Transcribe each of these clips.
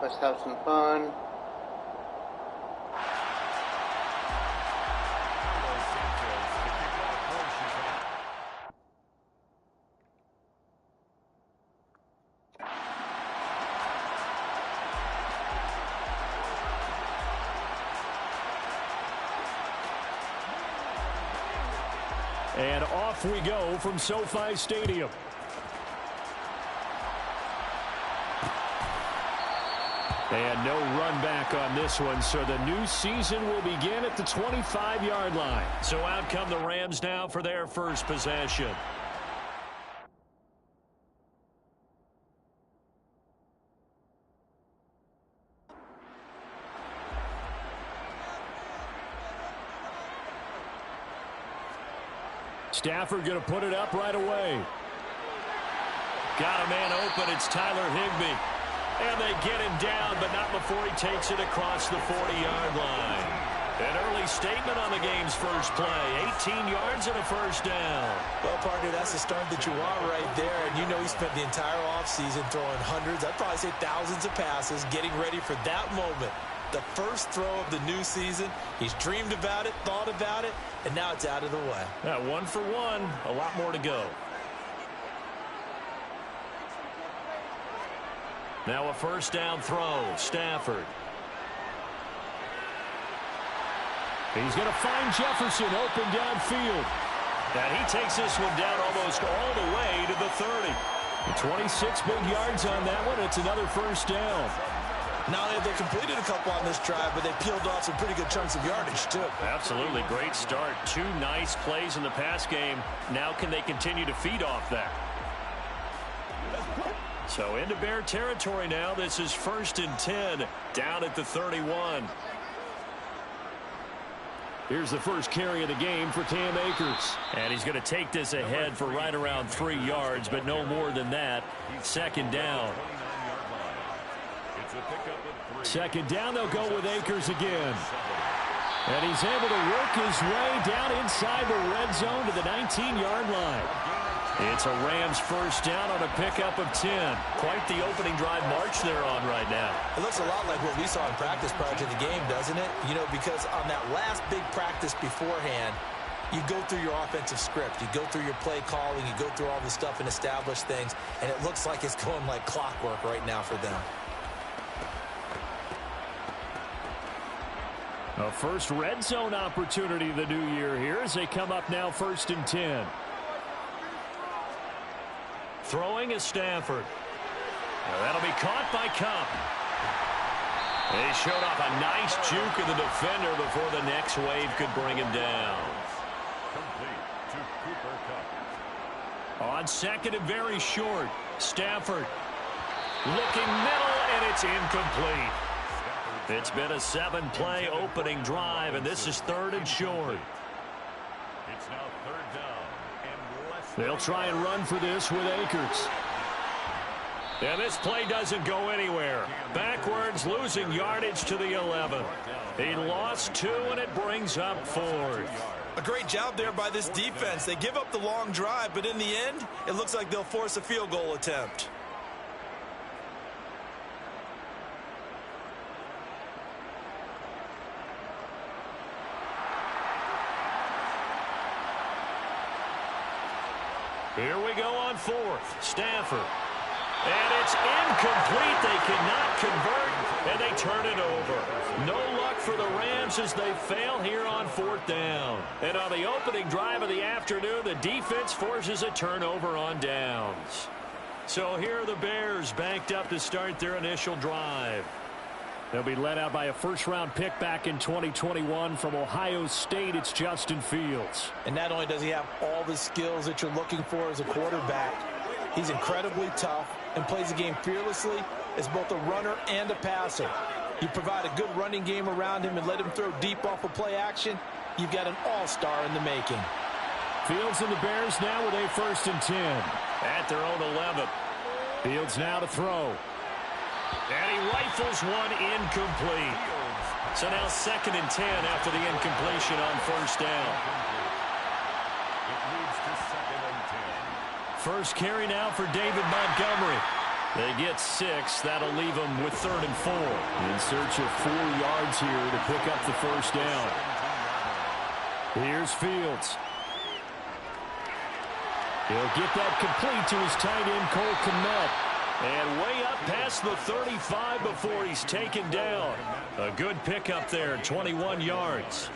Let's have some fun. And off we go from SoFi Stadium. And no run back on this one, so the new season will begin at the 25-yard line. So out come the Rams now for their first possession. Stafford going to put it up right away. Got a man open. It's Tyler Higbee. And they get him down, but not before he takes it across the 40-yard line. An early statement on the game's first play. 18 yards and a first down. Well, partner, that's the start that you want right there. And you know he spent the entire offseason throwing hundreds, I'd probably say thousands of passes, getting ready for that moment. The first throw of the new season. He's dreamed about it, thought about it, and now it's out of the way. Yeah, 1 for 1. A lot more to go. Now a first down throw. Stafford. He's going to find Jefferson open downfield. And he takes this one down almost all the way to the 30. 26 big yards on that one. It's another first down. Not only have they completed a couple on this drive, but they peeled off some pretty good chunks of yardage, too. Absolutely. Great start. 2 nice plays in the pass game. Now can they continue to feed off that? So into Bear territory now. This is 1st and 10 down at the 31. Here's the first carry of the game for Cam Akers. And he's going to take this ahead for right around 3 yards, but no more than that. 2nd down. 2nd down, they'll go with Akers again. And he's able to work his way down inside the red zone to the 19-yard line. It's a Rams first down on a pickup of 10. Quite the opening drive march they're on right now. It looks a lot like what we saw in practice prior to the game, doesn't it? You know, because on that last big practice beforehand, you go through your offensive script. You go through your play calling. You go through all the stuff and establish things. And it looks like it's going like clockwork right now for them. A first red zone opportunity of the new year here as they come up now 1st and 10. Throwing is Stafford. Now that'll be caught by Cup. They showed off a nice juke of the defender before the next wave could bring him down. On 2nd and very short, Stafford looking middle, and it's incomplete. It's been a 7-play opening drive, and this is 3rd and short. It's now 3rd down and less. They'll try and run for this with Akers. And this play doesn't go anywhere. Backwards, losing yardage to the 11. He lost 2, and it brings up 4th. A great job there by this defense. They give up the long drive, but in the end, it looks like they'll force a field goal attempt. Here we go on 4th. Stafford. And it's incomplete. They cannot convert, and they turn it over. No luck for the Rams as they fail here on 4th down. And on the opening drive of the afternoon, the defense forces a turnover on downs. So here are the Bears banked up to start their initial drive. They'll be led out by a first-round pick back in 2021 from Ohio State. It's Justin Fields. And not only does he have all the skills that you're looking for as a quarterback, he's incredibly tough and plays the game fearlessly as both a runner and a passer. You provide a good running game around him and let him throw deep off of play action, you've got an all-star in the making. Fields and the Bears now with a 1st and 10 at their own 11. Fields now to throw. And he rifles one incomplete. So now 2nd and 10 after the incompletion on 1st down. First carry now for David Montgomery. They get 6. That'll leave them with 3rd and 4. In search of 4 yards here to pick up the first down. Here's Fields. He'll get that complete to his tight end, Cole Kmet. And way up past the 35 before he's taken down. A good pickup there, 21 yards.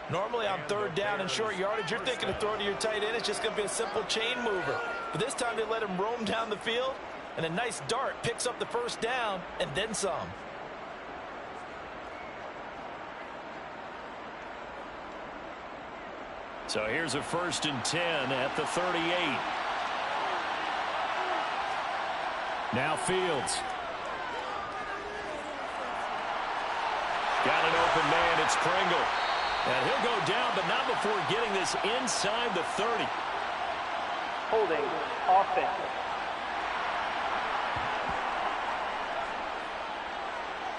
Normally on 3rd down and short yardage, you're thinking of throwing to your tight end. It's just going to be a simple chain mover. But this time they let him roam down the field, and a nice dart picks up the first down and then some. So here's a 1st and 10 at the 38. Now Fields. Got an open man. It's Pringle. And he'll go down, but not before getting this inside the 30. Holding offense.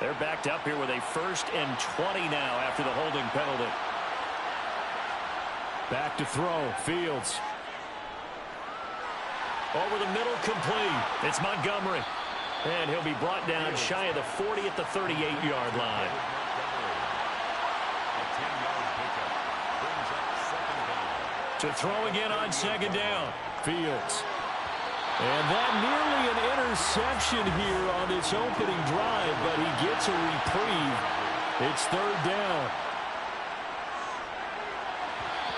They're backed up here with a 1st and 20 now after the holding penalty. Back to throw. Fields. Over the middle, complete. It's Montgomery. And he'll be brought down shy of the 40 at the 38-yard line. To throw again on 2nd down. Fields. And that nearly an interception here on this opening drive, but he gets a reprieve. It's 3rd down.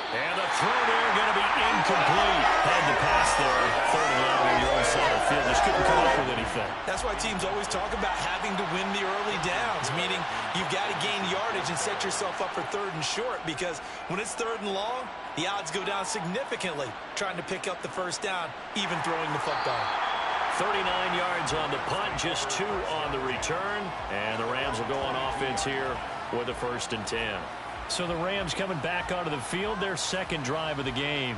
And the throw there going to be incomplete. Had to pass there. 3rd and long on your own side of the field. Just couldn't come up with anything. That's why teams always talk about having to win the early downs, meaning you've got to gain yardage and set yourself up for 3rd and short, because when it's 3rd and long, the odds go down significantly trying to pick up the first down, even throwing the football. 39 yards on the punt, just 2 on the return. And the Rams will go on offense here with a 1st and 10. So the Rams coming back onto the field, their 2nd drive of the game.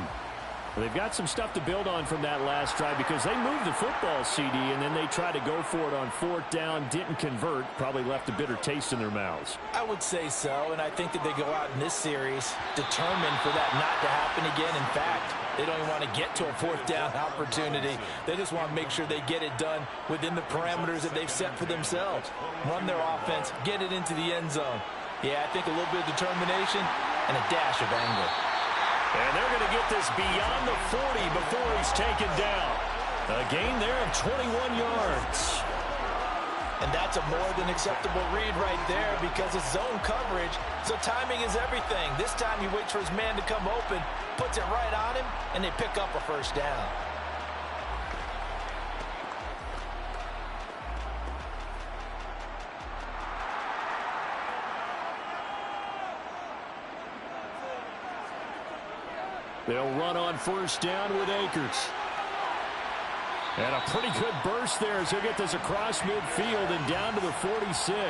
Well, they've got some stuff to build on from that last drive because they moved the football, CD, and then they tried to go for it on 4th down, didn't convert, probably left a bitter taste in their mouths. I would say so, and I think that they go out in this series determined for that not to happen again. In fact, they don't even want to get to a 4th down opportunity. They just want to make sure they get it done within the parameters that they've set for themselves. Run their offense, get it into the end zone. Yeah, I think a little bit of determination and a dash of anger. And they're going to get this beyond the 40 before he's taken down. A gain there of 21 yards. And that's a more than acceptable read right there because it's zone coverage, so timing is everything. This time he waits for his man to come open, puts it right on him, and they pick up a first down. They'll run on 1st down with Akers. And a pretty good burst there as he'll get this across midfield and down to the 46.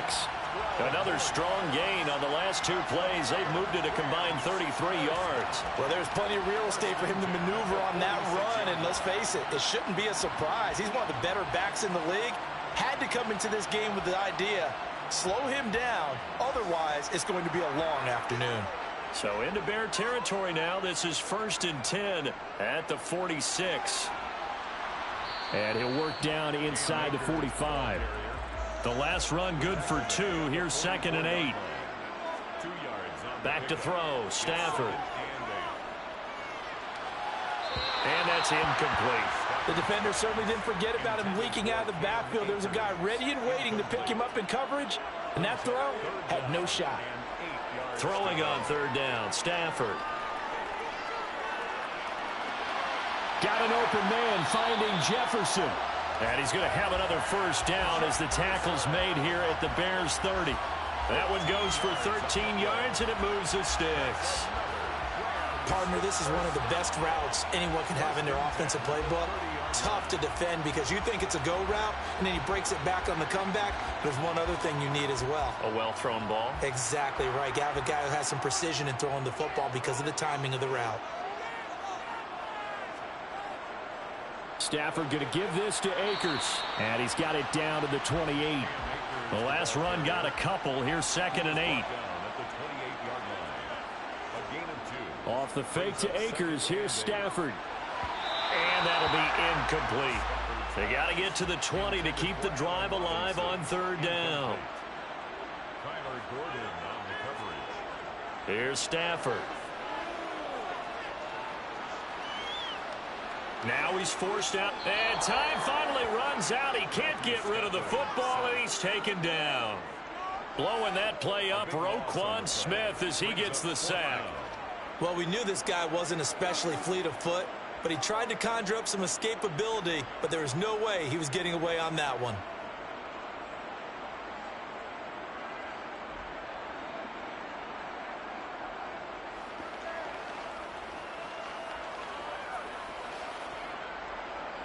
Another strong gain on the last 2 plays. They've moved it a combined 33 yards. Well, there's plenty of real estate for him to maneuver on that run, and let's face it, it shouldn't be a surprise. He's one of the better backs in the league. Had to come into this game with the idea, slow him down, otherwise it's going to be a long afternoon. So into Bear territory now. This is 1st and 10 at the 46. And he'll work down inside the 45. The last run good for 2. Here's 2nd and 8. Back to throw. Stafford. And that's incomplete. The defender certainly didn't forget about him leaking out of the backfield. There was a guy ready and waiting to pick him up in coverage, and that throw had no shot. Throwing on 3rd down, Stafford. Got an open man finding Jefferson. And he's going to have another first down as the tackle's made here at the Bears 30. That one goes for 13 yards, and it moves the sticks. Partner, this is one of the best routes anyone can have in their offensive playbook. Tough to defend because you think it's a go route, and then he breaks it back on the comeback. There's one other thing you need as well. A well-thrown ball. Exactly right. You have a guy who has some precision in throwing the football because of the timing of the route. Stafford going to give this to Akers. And he's got it down to the 28. The last run got a couple. Here's 2nd and 8. Off the fake to Akers. Here's Stafford. And that'll be incomplete. They got to get to the 20 to keep the drive alive on third down. Gordon on the coverage. Here's Stafford. Now he's forced out, and time finally runs out. He can't get rid of the football, and he's taken down. Blowing that play up, Roquan Smith, as he gets the sack. Well, we knew this guy wasn't especially fleet of foot, but he tried to conjure up some escapability, but there was no way he was getting away on that one.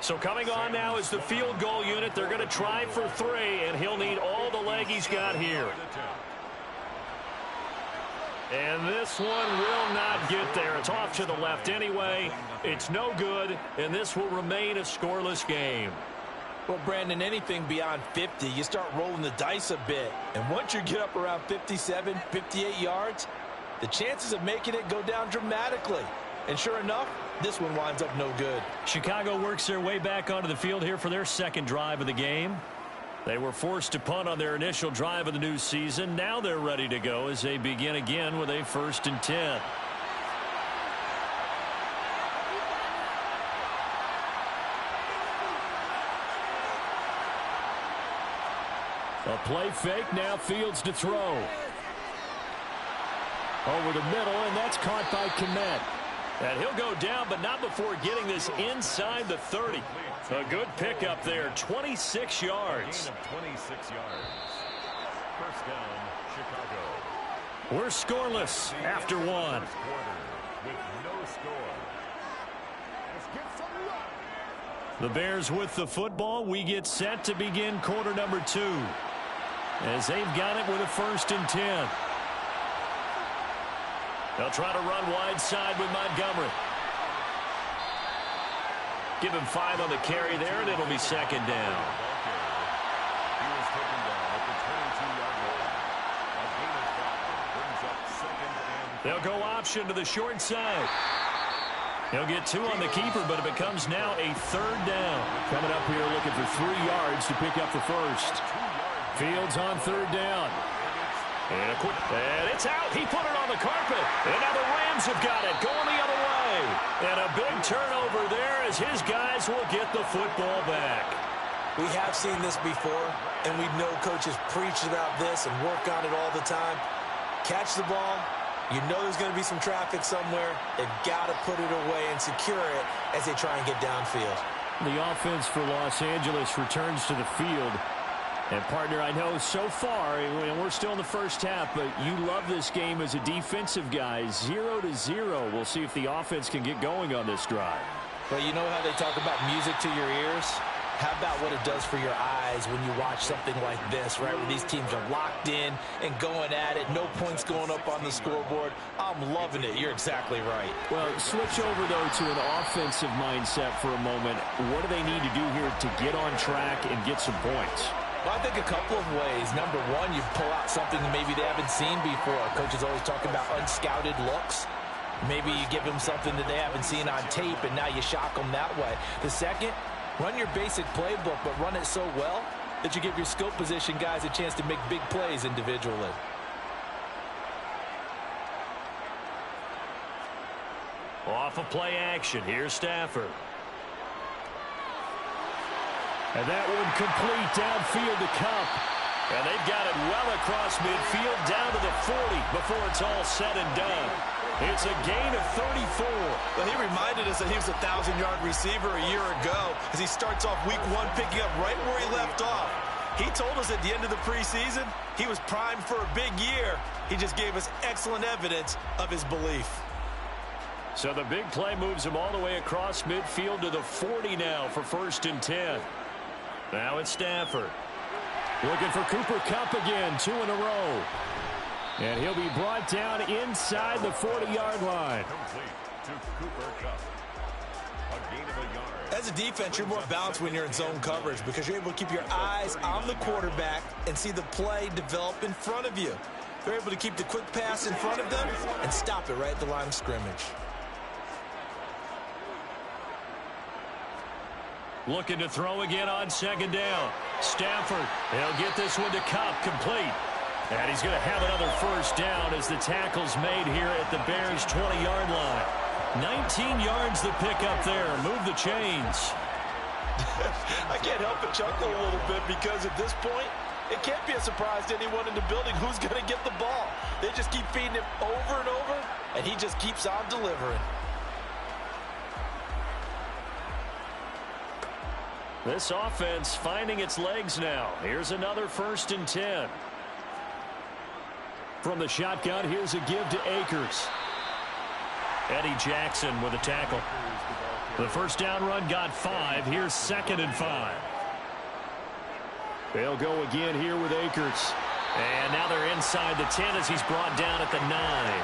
So coming on now is the field goal unit. They're going to try for 3, and he'll need all the leg he's got here. And this one will not get there. It's off to the left anyway. It's no good, and this will remain a scoreless game. Well, Brandon, anything beyond 50, you start rolling the dice a bit. And once you get up around 57, 58 yards, the chances of making it go down dramatically. And sure enough, this one winds up no good. Chicago works their way back onto the field here for their second drive of the game. They were forced to punt on their initial drive of the new season. Now they're ready to go as they begin again with a 1st and 10. A play fake, now Fields to throw. Over the middle, and that's caught by Kmet. And he'll go down, but not before getting this inside the 30. A good pickup there, 26 yards. 26 yards. First down, Chicago. We're scoreless after one. First quarter with no score. The Bears with the football. We get set to begin quarter number 2. As they've got it with a 1st and 10. They'll try to run wide side with Montgomery. Give him 5 on the carry there, and it'll be 2nd down. He was taken down at the 22-yard line. A gain of 5 brings up 2nd and... They'll go option to the short side. He'll get 2 on the keeper, but it becomes now a 3rd down. Coming up here looking for 3 yards to pick up the first. Fields on 3rd down. And it's out. He put it on the carpet. And now the Rams have got it, going the other way. And a big turnover there as his guys will get the football back. We have seen this before, and we know coaches preach about this and work on it all the time. Catch the ball. You know there's going to be some traffic somewhere. They've got to put it away and secure it as they try and get downfield. The offense for Los Angeles returns to the field. And, partner, I know so far, and we're still in the first half, but you love this game as a defensive guy. 0-0. We'll see if the offense can get going on this drive. Well, you know how they talk about music to your ears? How about what it does for your eyes when you watch something like this, right, where these teams are locked in and going at it, no points going up on the scoreboard? I'm loving it. You're exactly right. Well, switch over, though, to an offensive mindset for a moment. What do they need to do here to get on track and get some points? Well, I think a couple of ways. Number one, you pull out something maybe they haven't seen before. Coach is always talking about unscouted looks. Maybe you give them something that they haven't seen on tape, and now you shock them that way. The second, run your basic playbook, but run it so well that you give your skill position guys a chance to make big plays individually. Off of play action, here's Stafford. And that one complete downfield to Cup. And they've got it well across midfield down to the 40 before it's all said and done. It's a gain of 34. Well, he reminded us that he was a 1,000-yard receiver a year ago as he starts off week 1 picking up right where he left off. He told us at the end of the preseason he was primed for a big year. He just gave us excellent evidence of his belief. So the big play moves him all the way across midfield to the 40 now for 1st and 10. Now it's Stafford. Looking for Cooper Kupp again, 2 in a row. And he'll be brought down inside the 40-yard line. Complete to Cooper Kupp. A gain of a yard. As a defense, you're more balanced when you're in zone coverage because you're able to keep your eyes on the quarterback and see the play develop in front of you. They're able to keep the quick pass in front of them and stop it right at the line of scrimmage. Looking to throw again on second down. Stafford, he'll get this one to Cup, complete. And he's going to have another first down as the tackle's made here at the Bears' 20-yard line. 19 yards the pick up there. Move the chains. I can't help but chuckle a little bit because at this point, it can't be a surprise to anyone in the building who's going to get the ball. They just keep feeding him over and over, and he just keeps on delivering. This offense finding its legs now. Here's another 1st and 10. From the shotgun, here's a give to Akers. Eddie Jackson with a tackle. The first down run got 5. Here's 2nd and 5. They'll go again here with Akers. And now they're inside the 10 as he's brought down at the 9.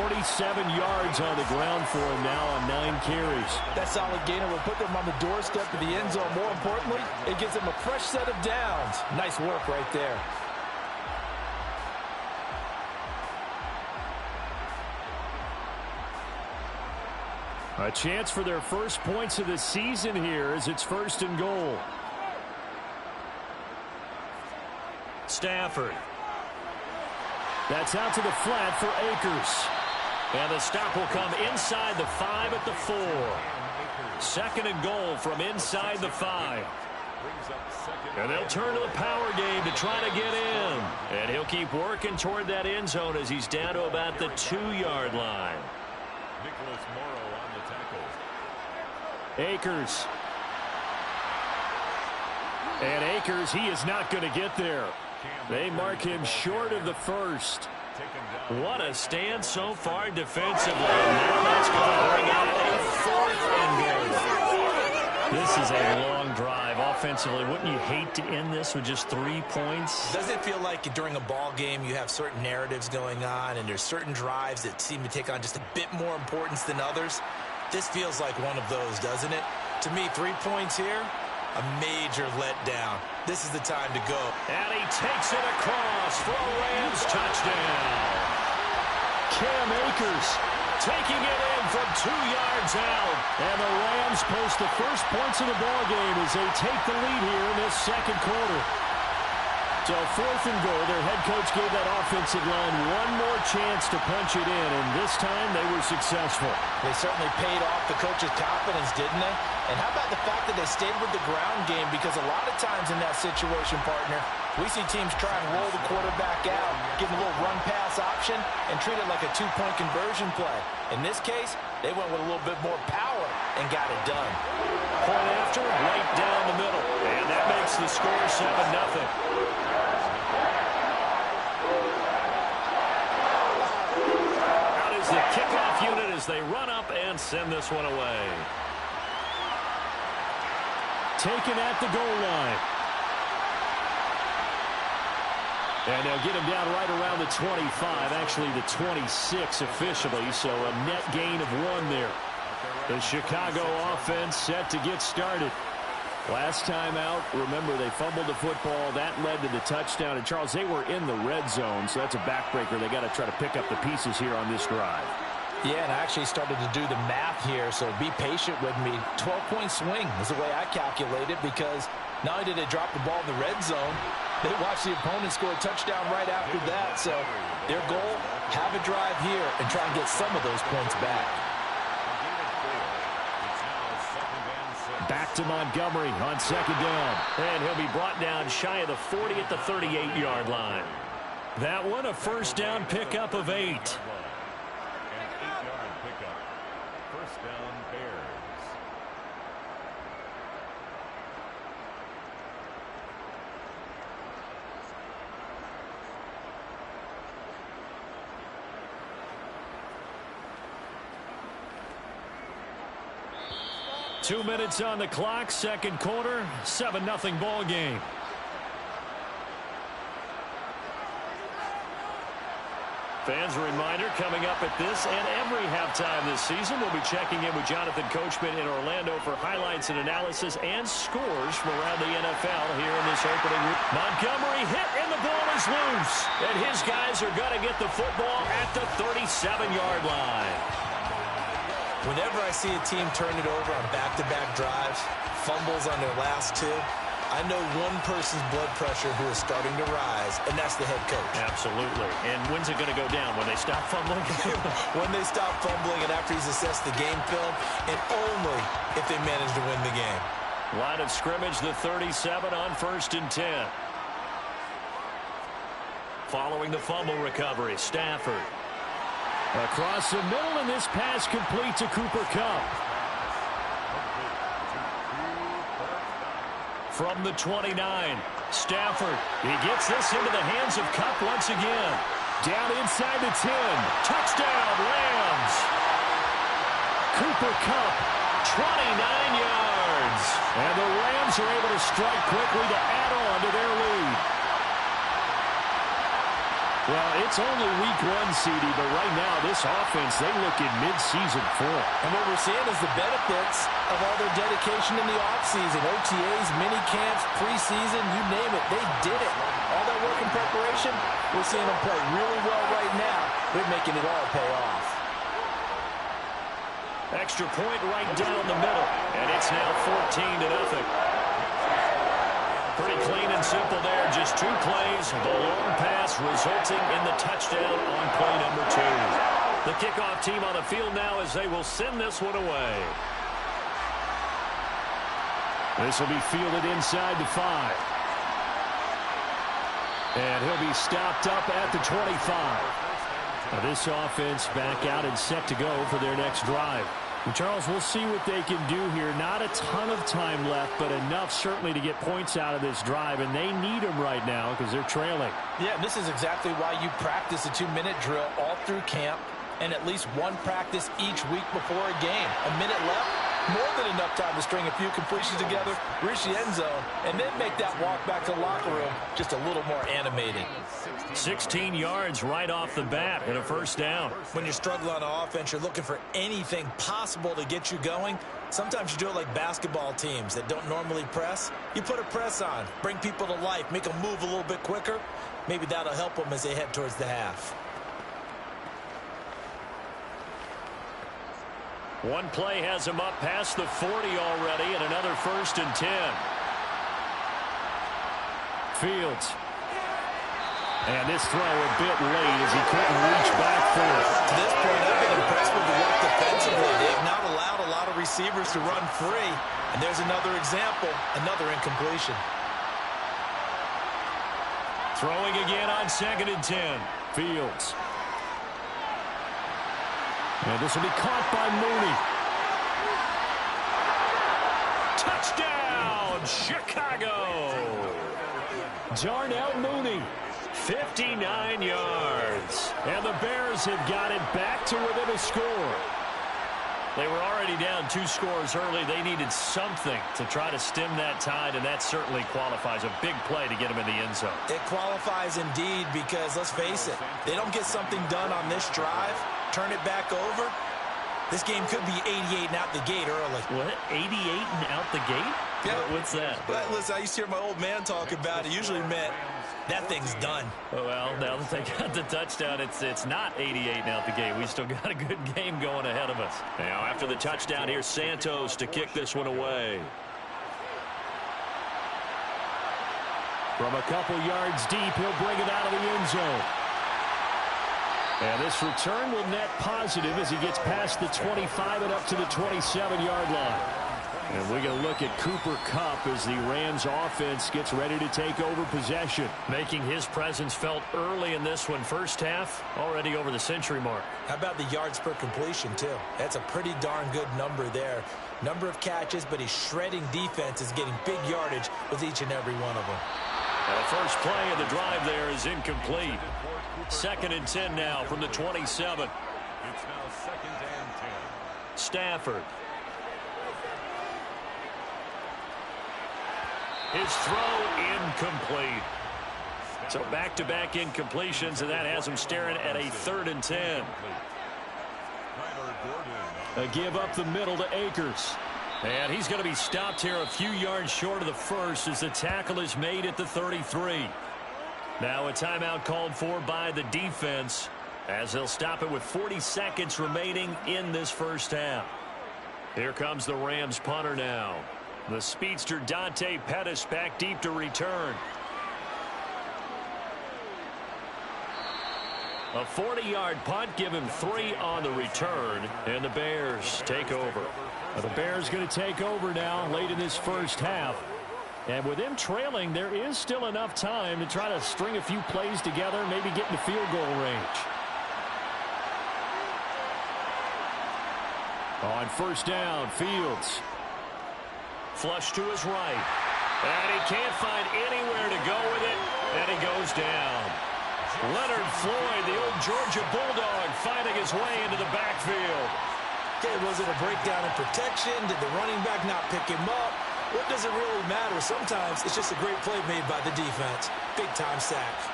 47 yards on the ground for him now on 9 carries. That solid gainer will put them on the doorstep of the end zone. More importantly, it gives them a fresh set of downs. Nice work right there. A chance for their first points of the season here as it's 1st and goal. Stafford. That's out to the flat for Akers. And the stop will come inside the 5 at the 4. 2nd and goal from inside the 5. And they'll turn to the power game to try to get in. And he'll keep working toward that end zone as he's down to about the 2-yard line. Akers. And Akers, he is not going to get there. They mark him short of the 1st. What a stand so far defensively. Now that's going to bring out a 4th and goal. This is a long drive offensively. Wouldn't you hate to end this with just 3 points? Doesn't it feel like during a ball game you have certain narratives going on and there's certain drives that seem to take on just a bit more importance than others? This feels like one of those, doesn't it? To me, 3 points here, a major letdown. This is the time to go. And he takes it across for a Rams touchdown. Cam Akers taking it in from 2 yards out. And the Rams post the first points of the ballgame as they take the lead here in this 2nd quarter. So 4th and goal, their head coach gave that offensive line one more chance to punch it in, and this time they were successful. They certainly paid off the coach's confidence, didn't they? And how about the fact that they stayed with the ground game? Because a lot of times in that situation, partner, we see teams try and roll the quarterback out, give him a little run-pass option, and treat it like a 2-point conversion play. In this case, they went with a little bit more power and got it done. Point after, right down the middle. And that makes the score 7-0. The kickoff unit as they run up and send this one away. Taken at the goal line. And they'll get him down right around the 25, actually the 26 officially, so a net gain of 1 there. The Chicago offense set to get started. Last time out, remember, they fumbled the football. That led to the touchdown. And, Charles, they were in the red zone, so that's a backbreaker. They got to try to pick up the pieces here on this drive. Yeah, and I actually started to do the math here, so be patient with me. 12-point swing is the way I calculate it because not only did they drop the ball in the red zone, they watched the opponent score a touchdown right after that. So their goal, have a drive here and try and get some of those points back. Back to Montgomery on 2nd down. And he'll be brought down shy of the 40 at the 38-yard line. That one a first down pickup of 8. An 8-yard pickup. First down, Bears. Two minutes on the clock, 2nd quarter, 7-0 ball game. Fans, a reminder, coming up at this and every halftime this season, we'll be checking in with Jonathan Coachman in Orlando for highlights and analysis and scores from around the NFL here in this opening week. Montgomery hit and the ball is loose. And his guys are going to get the football at the 37-yard line. Whenever I see a team turn it over on back-to-back drives, fumbles on their last two, I know one person's blood pressure who is starting to rise, and that's the head coach. Absolutely. And when's it going to go down? When they stop fumbling? When they stop fumbling and after he's assessed the game film, and only if they manage to win the game. Line of scrimmage, the 37 on 1st and 10. Following the fumble recovery, Stafford. Across the middle, and this pass complete to Cooper Kupp. From the 29, Stafford. He gets this into the hands of Kupp once again. Down inside the 10. Touchdown, Rams. Cooper Kupp, 29 yards. and the Rams are able to strike quickly to add on to their lead. Well, it's only week 1, CD, but right now this offense, they look in mid-season form. And what we're seeing is the benefits of all their dedication in the offseason. OTAs, mini camps, preseason, you name it, they did it. All that work in preparation, we're seeing them play really well right now. They're making it all pay off. Extra point right down the middle, and it's now 14-0. Pretty clean and simple there. Just 2 plays. The long pass resulting in the touchdown on play number 2. The kickoff team on the field now as they will send this one away. This will be fielded inside the 5. And he'll be stopped up at the 25. Now this offense back out and set to go for their next drive. And Charles, we'll see what they can do here. Not a ton of time left, but enough certainly to get points out of this drive, and they need them right now because they're trailing. Yeah, this is exactly why you practice a 2-minute drill all through camp and at least one practice each week before a game. A minute left, more than enough time to string a few completions together, reach the end zone, and then make that walk back to the locker room just a little more animated. 16 yards right off the bat and a first down. When you struggle on offense, you're looking for anything possible to get you going. Sometimes you do it like basketball teams that don't normally press. You put a press on, bring people to life, make them move a little bit quicker. Maybe that'll help them as they head towards the half. One play has him up past the 40 already, and another 1st and 10. Fields. And this throw a bit late as he couldn't reach back for it. To this point, I've been impressed with the work defensively. They've not allowed a lot of receivers to run free. And there's another example, another incompletion. Throwing again on 2nd and 10. Fields. And this will be caught by Mooney. Touchdown, Chicago! Darnell Mooney. 59 yards. And the Bears have got it back to within a score. They were already down 2 scores early. They needed something to try to stem that tide, and that certainly qualifies. A big play to get them in the end zone. It qualifies indeed because, let's face it, they don't get something done on this drive, turn it back over, this game could be 88 and out the gate early. What? 88 and out the gate? Yeah. What's that? But listen, I used to hear my old man talk about it. Usually meant that thing's done. Well, now that they got the touchdown, it's not 88 and out the gate. We still got a good game going ahead of us. Now, after the touchdown, here's Santos to kick this one away. From a couple yards deep, he'll bring it out of the end zone. And this return will net positive as he gets past the 25 and up to the 27-yard line. And we're going to look at Cooper Kupp as the Rams offense gets ready to take over possession. Making his presence felt early in this one. First half, already over the century mark. How about the yards per completion, too? That's a pretty darn good number there. Number of catches, but his shredding defense is getting big yardage with each and every one of them. And the first play of the drive there is incomplete. 2nd and 10 now from the 27. It's now 2nd and 10. Stafford. His throw incomplete. So back-to-back incompletions, and that has him staring at a 3rd and 10. A give up the middle to Akers. And he's going to be stopped here a few yards short of the first as the tackle is made at the 33. Now a timeout called for by the defense. as they'll stop it with 40 seconds remaining in this first half. Here comes the Rams punter now. The speedster Dante Pettis back deep to return. A 40-yard punt, give him 3 on the return, and the Bears take over. Well, the Bears going to take over now late in this first half. And with them trailing, there is still enough time to try to string a few plays together, maybe get into field goal range. On first down, Fields. Flush to his right. And he can't find anywhere to go with it, and he goes down. Leonard Floyd, the old Georgia Bulldog, finding his way into the backfield. Okay, was it a breakdown in protection? Did the running back not pick him up? What does it really matter? Sometimes it's just a great play made by the defense. Big-time sack.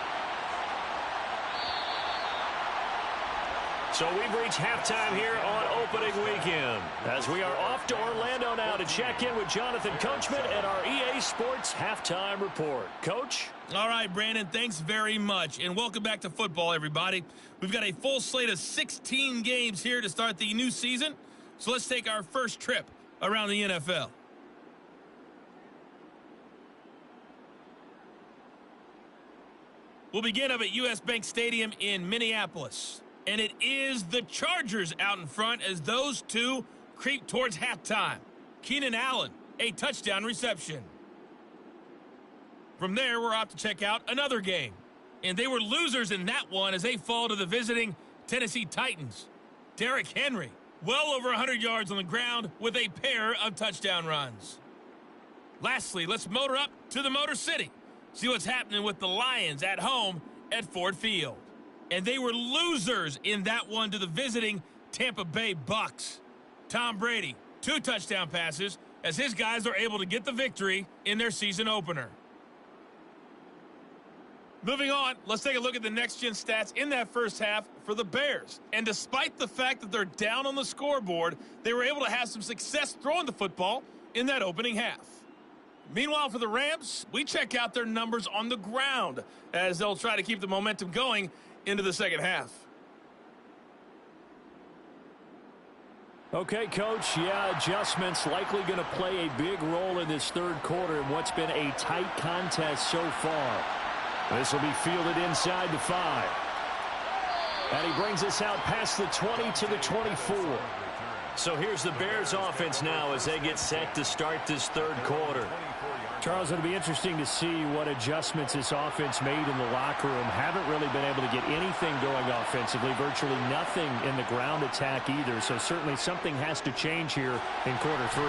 So we've reached halftime here on opening weekend, as we are off to Orlando now to check in with Jonathan Coachman at our EA Sports Halftime Report. Coach? All right, Brandon, thanks very much, and welcome back to football, everybody. We've got a full slate of 16 games here to start the new season, so let's take our first trip around the NFL. We'll begin up at U.S. Bank Stadium in Minneapolis. And it is the Chargers out in front as those two creep towards halftime. Keenan Allen, a touchdown reception. From there, we're off to check out another game. And they were losers in that one as they fall to the visiting Tennessee Titans. Derrick Henry, well over 100 yards on the ground with a pair of touchdown runs. Lastly, let's motor up to the Motor City. See what's happening with the Lions at home at Ford Field. And they were losers in that one to the visiting Tampa Bay Bucks. Tom Brady, 2 touchdown passes as his guys are able to get the victory in their season opener. Moving on, let's take a look at the next-gen stats in that first half for the Bears. And despite the fact that they're down on the scoreboard, they were able to have some success throwing the football in that opening half. Meanwhile, for the Rams, we check out their numbers on the ground as they'll try to keep the momentum going into the second half. Okay, Coach, yeah, adjustments likely going to play a big role in this third quarter in what's been a tight contest so far. This will be fielded inside the 5. And he brings us out past the 20 to the 24. So here's the Bears offense now as they get set to start this third quarter. Charles, it'll be interesting to see what adjustments this offense made in the locker room. Haven't really been able to get anything going offensively, virtually nothing in the ground attack either. So certainly something has to change here in quarter 3.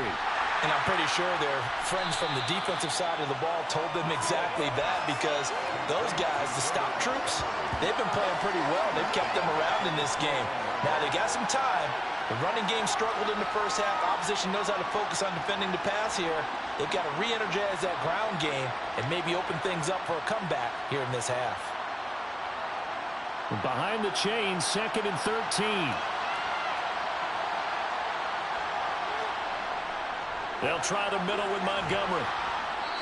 And I'm pretty sure their friends from the defensive side of the ball told them exactly that, because those guys, the stop troops, they've been playing pretty well. They've kept them around in this game. Now they got some time. The running game struggled in the first half. Opposition knows how to focus on defending the pass here. They've got to re-energize that ground game and maybe open things up for a comeback here in this half. Behind the chains, 2nd and 13. They'll try the middle with Montgomery.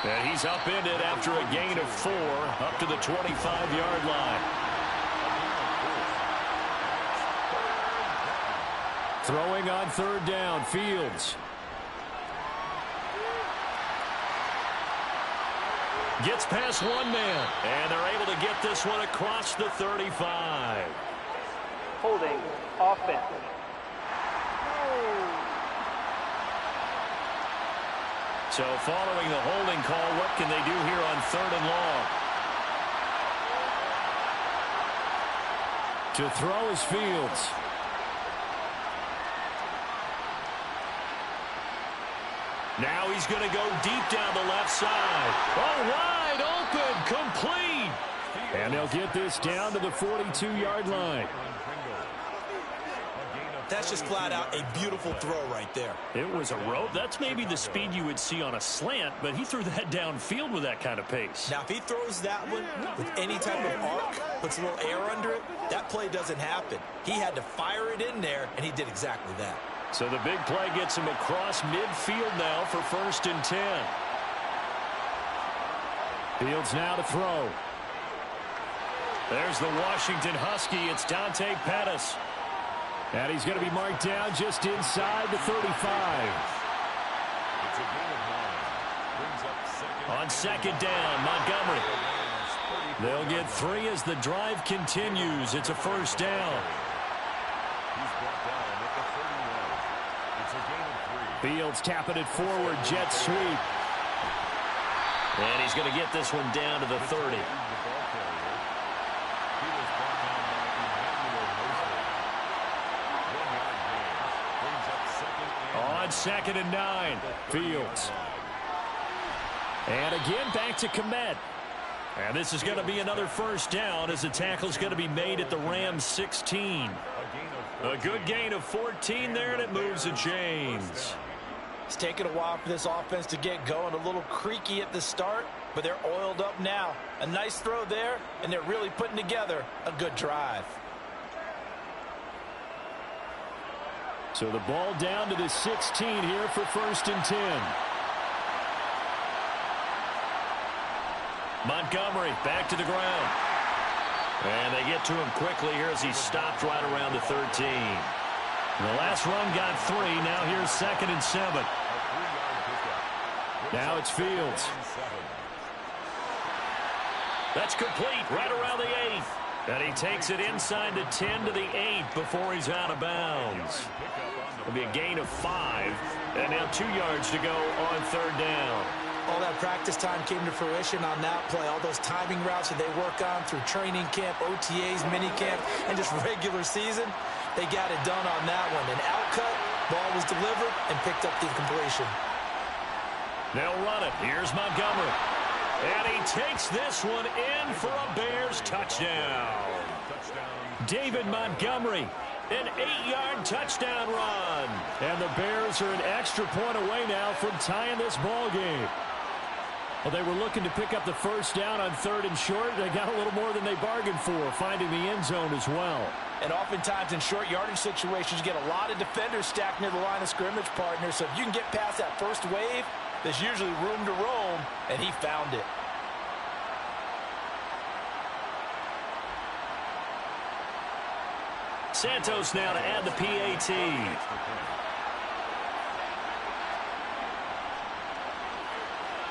And he's upended after a gain of 4 up to the 25-yard line. Throwing on third down, Fields. Gets past one man, and they're able to get this one across the 35. Holding offense. So following the holding call, what can they do here on 3rd and long? To throw is Fields. Now he's going to go deep down the left side. Oh, wide open, complete. And they'll get this down to the 42-yard line. That's just flat out a beautiful throw right there. It was a rope. That's maybe the speed you would see on a slant, but he threw that downfield with that kind of pace. Now, if he throws that one with any type of arc, puts a little air under it, that play doesn't happen. He had to fire it in there, and he did exactly that. So the big play gets him across midfield now for 1st and 10. Fields now to throw. There's the Washington Husky. It's Dante Pettis. And he's going to be marked down just inside the 35. It's a gain of 9. Brings up second. On second down, Montgomery. They'll get 3 as the drive continues. It's a first down. He's brought down at the 31. It's a gain of 3. Fields tapping it forward, jet sweep. And he's going to get this one down to the 30. On second and 9, Fields. And again, back to Komet. And this is going to be another first down as the tackle's going to be made at the Rams 16. A good gain of 14 there, and it moves the chains. It's taken a while for this offense to get going. A little creaky at the start, but they're oiled up now. A nice throw there, and they're really putting together a good drive. So the ball down to the 16 here for first and 10. Montgomery back to the ground. And they get to him quickly here as he stopped right around the 13. The last run got 3. Now here's second and 7. Now it's Fields. That's complete right around the 8. And he takes it inside the 10 to the 8 before he's out of bounds. It'll be a gain of 5. And now 2 yards to go on third down. All that practice time came to fruition on that play. All those timing routes that they work on through training camp, OTAs, minicamp, and just regular season, they got it done on that one. An outcut, ball was delivered, and picked up the completion. They'll run it. Here's Montgomery. And he takes this one in for a Bears touchdown. David Montgomery, an 8-yard touchdown run. And the Bears are an extra point away now from tying this ball game. Well, they were looking to pick up the first down on third and short. They got a little more than they bargained for, finding the end zone as well. And oftentimes in short yardage situations, you get a lot of defenders stacked near the line of scrimmage partners. So if you can get past that first wave, there's usually room to roam, and he found it. Santos now to add the PAT.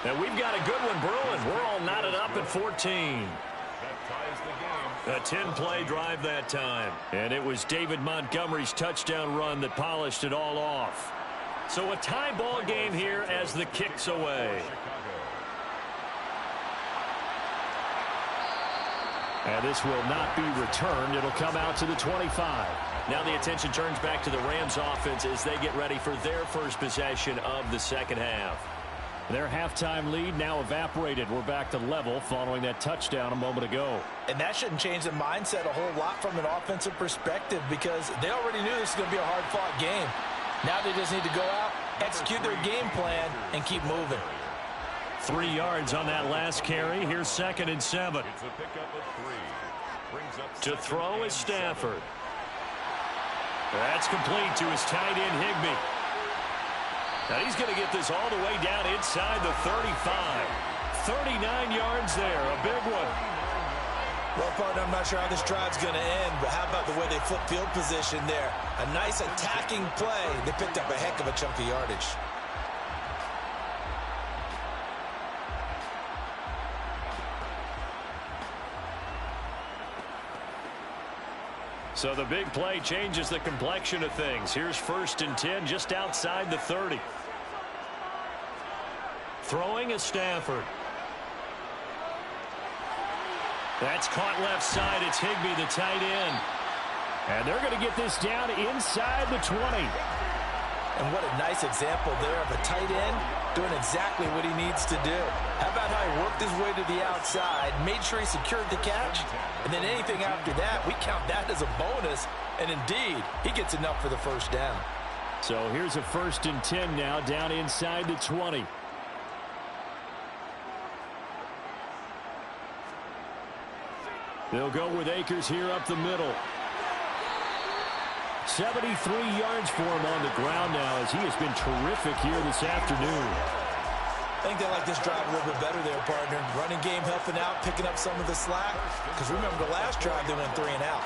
And we've got a good one brewing. We're all knotted up at 14. A 10-play drive that time. And it was David Montgomery's touchdown run that polished it all off. So a tie ball game here as the kick's away. And this will not be returned. It'll come out to the 25. Now the attention turns back to the Rams offense as they get ready for their first possession of the second half. Their halftime lead now evaporated. We're back to level following that touchdown a moment ago. And that shouldn't change the mindset a whole lot from an offensive perspective because they already knew this was going to be a hard-fought game. Now they just need to go out, execute their game plan, and keep moving. 3 yards on that last carry. Here's second and 7. It's a pickup of 3. Brings up to throw is Stafford. That's complete to his tight end, Higbee. Now he's going to get this all the way down inside the 35. 39 yards there, a big one. Well, partner, I'm not sure how this drive's going to end, but how about the way they flip field position there? A nice attacking play. They picked up a heck of a chunk of yardage. So the big play changes the complexion of things. Here's first and 10 just outside the 30. Throwing is Stafford. That's caught left side. It's Higbee, the tight end. And they're going to get this down inside the 20. And what a nice example there of a tight end doing exactly what he needs to do. How about how he worked his way to the outside, made sure he secured the catch, and then anything after that, we count that as a bonus. And indeed, he gets enough for the first down. So here's a first and 10 now down inside the 20. They'll go with Akers here up the middle. 73 yards for him on the ground now as he has been terrific here this afternoon. I think they like this drive a little bit better there, partner. Running game helping out, picking up some of the slack. Because remember, the last drive, they went 3 and out.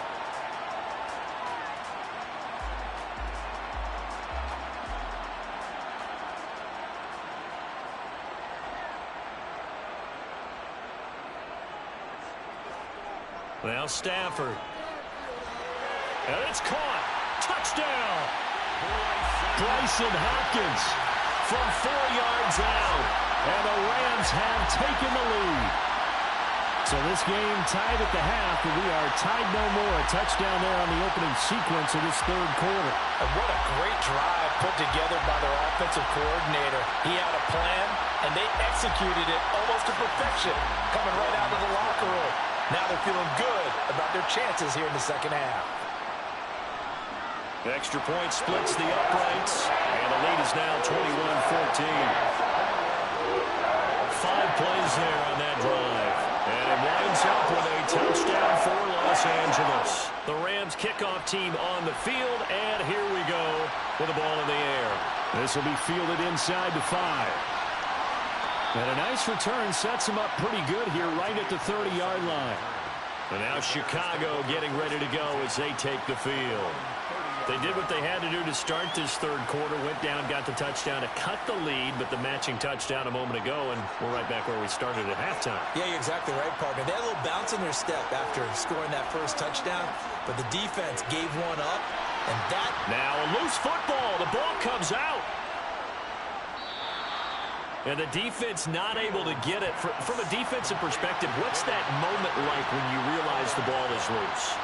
Now Stafford. And it's caught. Touchdown. Bryson Hopkins from 4 yards out. And the Rams have taken the lead. So this game tied at the half, but we are tied no more. A touchdown there on the opening sequence of this third quarter. And what a great drive put together by their offensive coordinator. He had a plan, and they executed it almost to perfection, coming right out of the locker room. Now they're feeling good about their chances here in the second half. The extra point splits the uprights, and the lead is now 21-14. 5 plays there on that drive. And it winds up with a touchdown for Los Angeles. The Rams kickoff team on the field, and here we go with the ball in the air. This will be fielded inside the 5. And a nice return sets him up pretty good here right at the 30-yard line. And now Chicago getting ready to go as they take the field. They did what they had to do to start this third quarter, went down, got the touchdown to cut the lead, but the matching touchdown a moment ago, and we're right back where we started at halftime. Yeah, you're exactly right, partner. They had a little bounce in their step after scoring that first touchdown, but the defense gave one up, and that... Now a loose football. The ball comes out. And the defense not able to get it. From a defensive perspective, what's that moment like when you realize the ball is loose?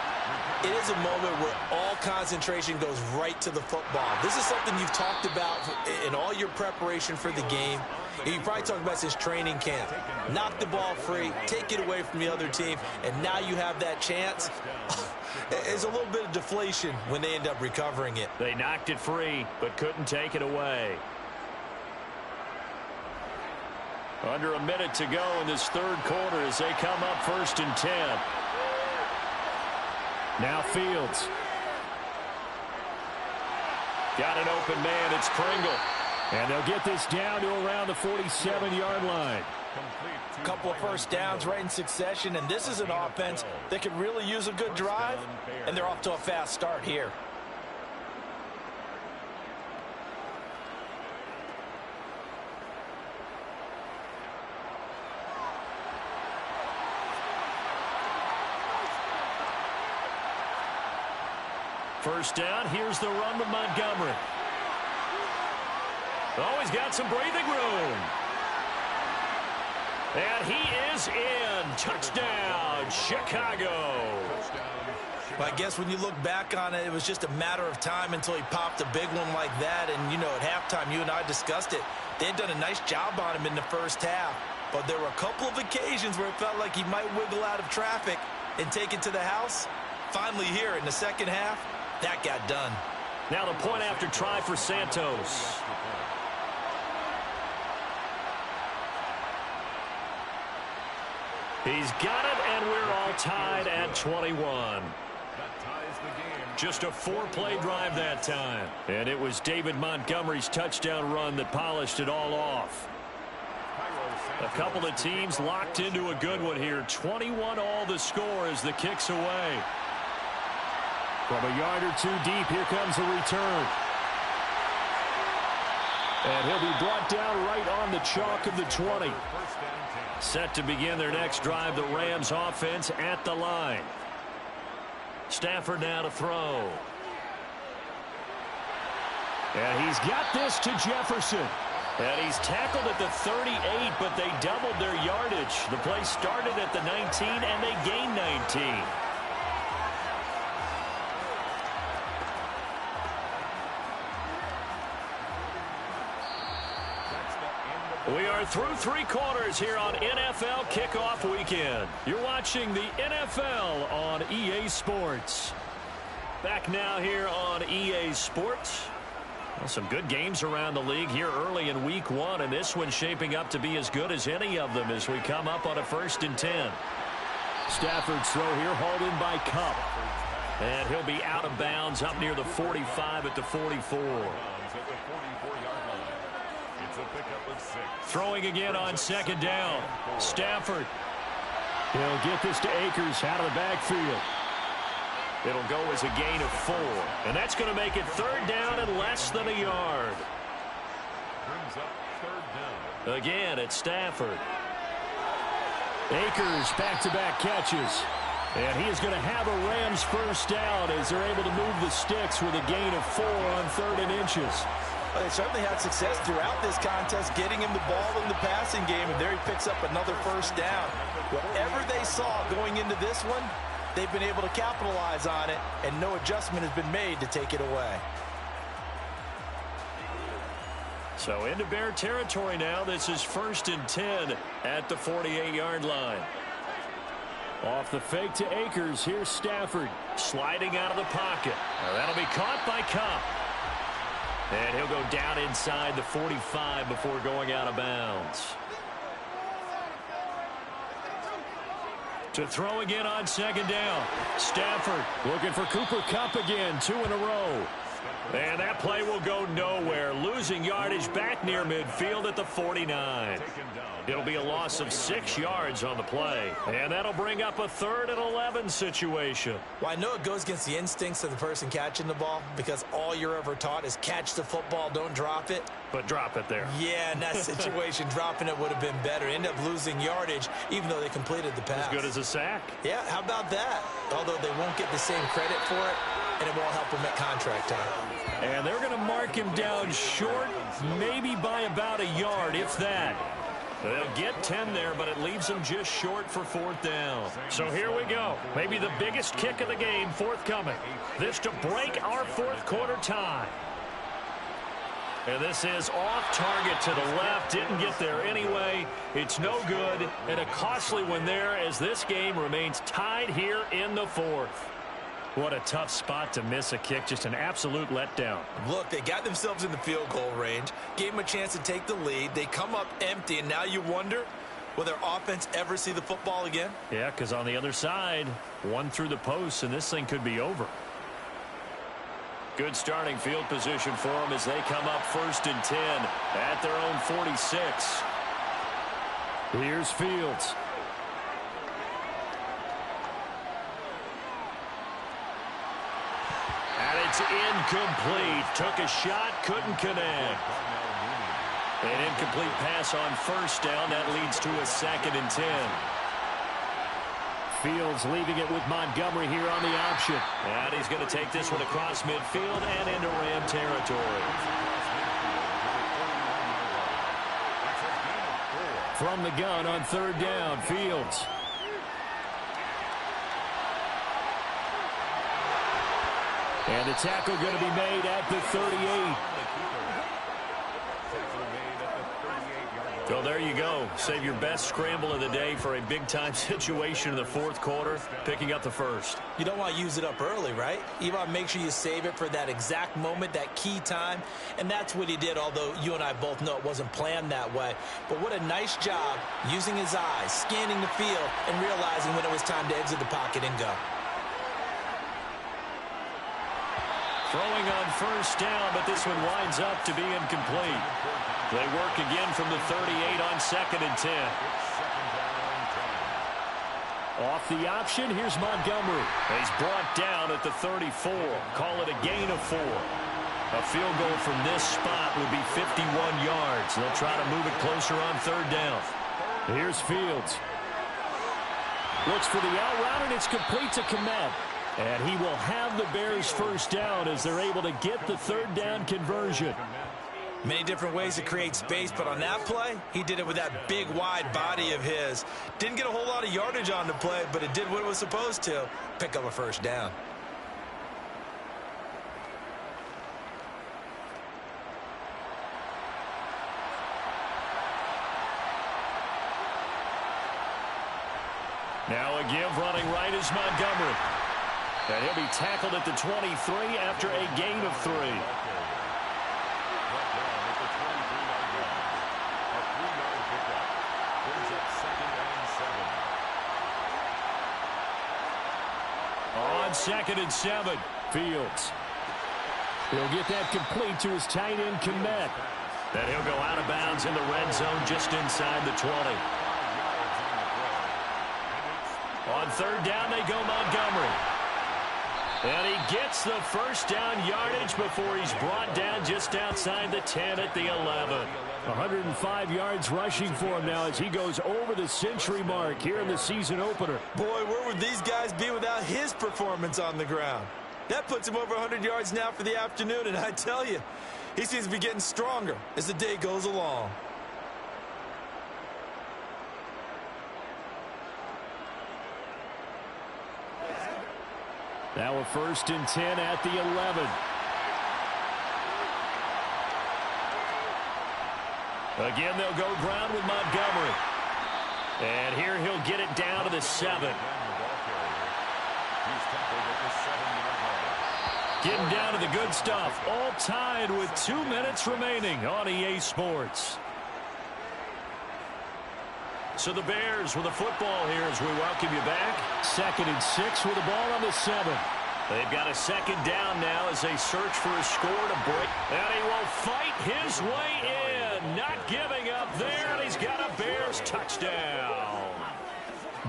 It is a moment where all concentration goes right to the football. This is something you've talked about in all your preparation for the game. You probably talked about this training camp. Knock the ball free, take it away from the other team, and now you have that chance. It's a little bit of deflation when they end up recovering it. They knocked it free, but couldn't take it away. Under a minute to go in this third quarter as they come up 1st and 10. Now Fields. Got an open man. It's Pringle. And they'll get this down to around the 47-yard line. A couple of first downs right in succession, and this is an offense that could really use a good drive, and they're off to a fast start here. First down, here's the run with Montgomery. Oh, he's got some breathing room. And he is in. Touchdown, Chicago. Well, I guess when you look back on it, it was just a matter of time until he popped a big one like that. And, you know, at halftime, you and I discussed it. They had done a nice job on him in the first half. But there were a couple of occasions where it felt like he might wiggle out of traffic and take it to the house. Finally here in the second half, that got done. Now the point after try for Santos. He's got it, and we're all tied at 21. Just a 4-play drive that time. And it was David Montgomery's touchdown run that polished it all off. A couple of teams locked into a good one here. 21 all the score as the kick's away. From a yard or two deep, here comes a return. And he'll be brought down right on the chalk of the 20. Set to begin their next drive, the Rams offense at the line. Stafford now to throw. And he's got this to Jefferson. And he's tackled at the 38, but they doubled their yardage. The play started at the 19, and they gained 19. We are through 3 quarters here on NFL Kickoff Weekend. You're watching the NFL on EA Sports. Back now here on EA Sports. Well, some good games around the league here early in Week 1, and this one's shaping up to be as good as any of them as we come up on a 1st and 10. Stafford's throw here hauled in by Cup. And he'll be out of bounds up near the 45 at the 44. It's a pickup of 6. Throwing again on second down. Stafford. He'll get this to Akers out of the backfield. It'll go as a gain of 4. And that's going to make it third down and less than a yard. Brings up third down. Again, it's Stafford. Akers back-to-back catches. And he is going to have a Rams first down as they're able to move the sticks with a gain of 4 on 3rd and inches. Well, they certainly had success throughout this contest getting him the ball in the passing game, and there he picks up another first down. Whatever they saw going into this one, they've been able to capitalize on it, and no adjustment has been made to take it away. So into Bear territory now. This is 1st and 10 at the 48-yard line. Off the fake to Akers. Here's Stafford sliding out of the pocket. Now that'll be caught by Cup. And he'll go down inside the 45 before going out of bounds. To throw again on second down. Stafford looking for Cooper Kupp again. 2 in a row. And that play will go nowhere. Losing yardage back near midfield at the 49. It'll be a loss of 6 yards on the play. And that'll bring up a 3rd and 11 situation. Well, I know it goes against the instincts of the person catching the ball because all you're ever taught is catch the football, don't drop it. But drop it there. Yeah, in that situation, dropping it would have been better. End up losing yardage even though they completed the pass. As good as a sack. Yeah, how about that? Although they won't get the same credit for it, and it won't help him at contract time. And they're going to mark him down short, maybe by about a yard, if that. They'll get 10 there, but it leaves them just short for 4th down. So here we go. Maybe the biggest kick of the game forthcoming. This to break our 4th quarter tie. And this is off target to the left. Didn't get there anyway. It's no good. And a costly one there as this game remains tied here in the 4th. What a tough spot to miss a kick. Just an absolute letdown. Look, they got themselves in the field goal range, gave them a chance to take the lead. They come up empty, and now you wonder, will their offense ever see the football again? Yeah, because on the other side, one through the post, and this thing could be over. Good starting field position for them as they come up 1st and 10 at their own 46. Here's Fields. And it's incomplete. Took a shot, couldn't connect. An incomplete pass on 1st down. That leads to a 2nd and 10. Fields leaving it with Montgomery here on the option. And he's going to take this one across midfield and into Ram territory. From the gun on 3rd down, Fields. And the tackle going to be made at the 38. So there you go. Save your best scramble of the day for a big-time situation in the 4th quarter, picking up the 1st. You don't want to use it up early, right? You want to make sure you save it for that exact moment, that key time. And that's what he did, although you and I both know it wasn't planned that way. But what a nice job using his eyes, scanning the field, and realizing when it was time to exit the pocket and go. Throwing on 1st down, but this one winds up to be incomplete. They work again from the 38 on 2nd and 10. Off the option, here's Montgomery. He's brought down at the 34. Call it a gain of 4. A field goal from this spot would be 51 yards. They'll try to move it closer on 3rd down. Here's Fields. Looks for the out route, and it's complete to Kmet. And he will have the Bears first down as they're able to get the 3rd down conversion. Many different ways to create space, but on that play, he did it with that big, wide body of his. Didn't get a whole lot of yardage on the play, but it did what it was supposed to. Pick up a first down. Now a give running right is Montgomery. And he'll be tackled at the 23 after a gain of 3. On 2nd and 7, Fields. He'll get that complete to his tight end, Kmet. Then he'll go out of bounds in the red zone just inside the 20. On third down, they go Montgomery. And he gets the first down yardage before he's brought down just outside the 10 at the 11. 105 yards rushing for him now as he goes over the century mark here in the season opener. Boy, where would these guys be without his performance on the ground? That puts him over 100 yards now for the afternoon, and I tell you, he seems to be getting stronger as the day goes along. Now a 1st and 10 at the 11. Again, they'll go ground with Montgomery. And here he'll get it down to the 7. Getting down to the good stuff. All tied with 2 minutes remaining on EA Sports. So the Bears with a football here as we welcome you back. 2nd and 6 with the ball on the 7. They've got a 2nd down now as they search for a score to break. And he will fight his way in. Not giving up there, and he's got a Bears touchdown.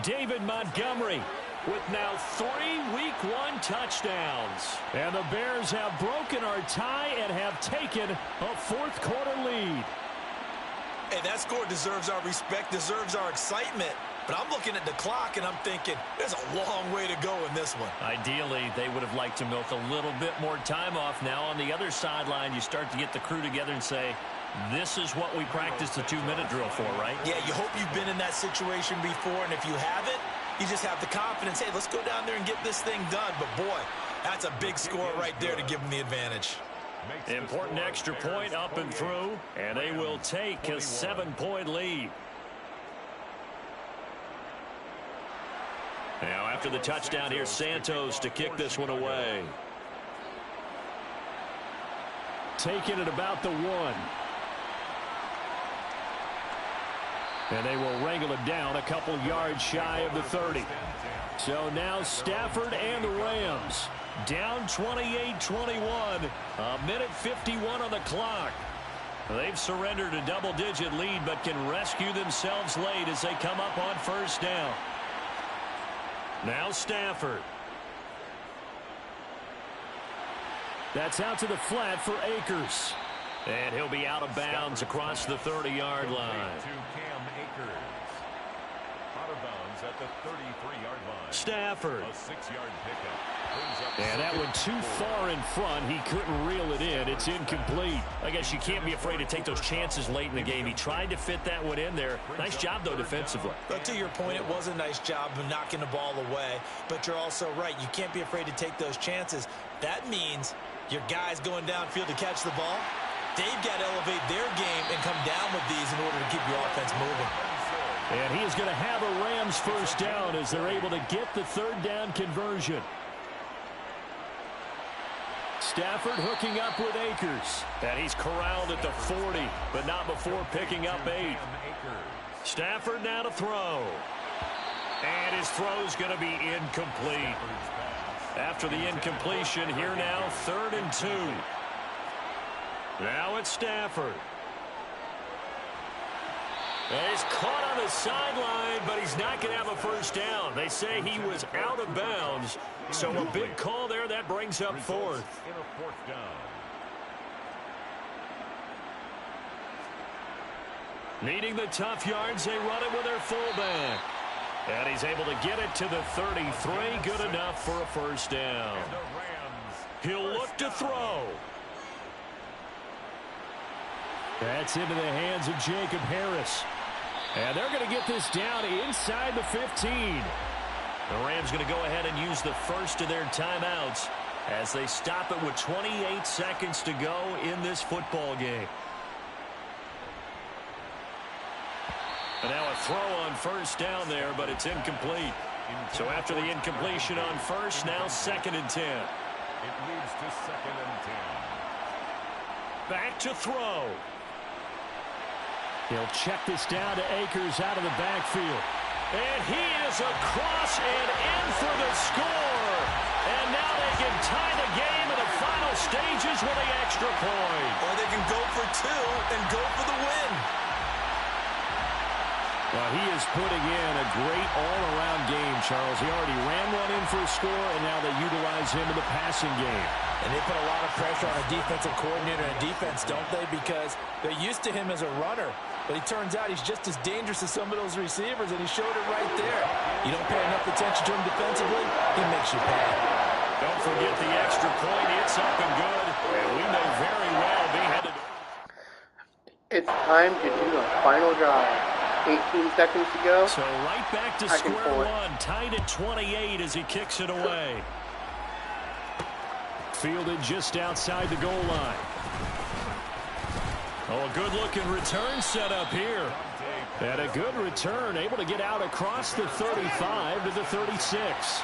David Montgomery with now 3 Week 1 touchdowns. And the Bears have broken our tie and have taken a 4th quarter lead. Hey, that score deserves our respect, deserves our excitement. But I'm looking at the clock, and I'm thinking, there's a long way to go in this one. Ideally, they would have liked to milk a little bit more time off. Now, on the other sideline, you start to get the crew together and say, this is what we practiced the 2-minute drill for, right? Yeah, you hope you've been in that situation before, and if you haven't, you just have the confidence, hey, let's go down there and get this thing done. But, boy, that's a big score right there to give them the advantage. Important extra point up and through, and they will take a 7-point lead. Now, after the touchdown, here's Santos to kick this one away. Taking it about the 1. And they will wrangle it down a couple yards shy of the 30. So now Stafford and the Rams down 28-21. A minute 51 on the clock. They've surrendered a double-digit lead but can rescue themselves late as they come up on 1st down. Now Stafford. That's out to the flat for Akers. And he'll be out of bounds across the 30-yard line. Out of bounds at the 33-yard line. Stafford. A 6-yard pickup. And that went too far in front. He couldn't reel it in. It's incomplete. I guess you can't be afraid to take those chances late in the game. He tried to fit that one in there. Nice job, though, defensively. But to your point, it was a nice job of knocking the ball away. But you're also right. You can't be afraid to take those chances. That means your guys going downfield to catch the ball, they've got to elevate their game and come down with these in order to keep your offense moving. And he is going to have a Rams 1st down as they're able to get the 3rd down conversion. Stafford hooking up with Akers. And he's corralled at the 40, but not before picking up 8. Stafford now to throw. And his throw's going to be incomplete. After the incompletion, here now, 3rd and 2. Now it's Stafford. And he's caught on the sideline, but he's not going to have a 1st down. They say he was out of bounds. So a big call there. That brings up 4th. In a 4th down. Needing the tough yards, they run it with their fullback. And he's able to get it to the 33. Good enough for a 1st down. He'll look to throw. That's into the hands of Jacob Harris. And they're going to get this down inside the 15. The Rams going to go ahead and use the first of their timeouts as they stop it with 28 seconds to go in this football game. And now a throw on 1st down there, but it's incomplete. So after the incompletion on 1st, now 2nd and 10. It leads to 2nd and 10. Back to throw. He'll check this down to Akers out of the backfield. And he is across and in for the score. And now they can tie the game, and the final stages with the extra point. Or they can go for two and go for the win. Well, he is putting in a great all-around game, Charles. He already ran one in for a score, and now they utilize him in the passing game. And they put a lot of pressure on a defensive coordinator and defense, don't they? Because they're used to him as a runner. But it turns out he's just as dangerous as some of those receivers, and he showed it right there. You don't pay enough attention to him defensively, he makes you pay. Don't forget the extra point. It's up and good. And we may very well be headed. It's time to do a final drive. 18 seconds to go. So right back to square one. Tied at 28 as he kicks it away. Fielded just outside the goal line. Oh, a good-looking return set up here. And a good return, able to get out across the 35 to the 36.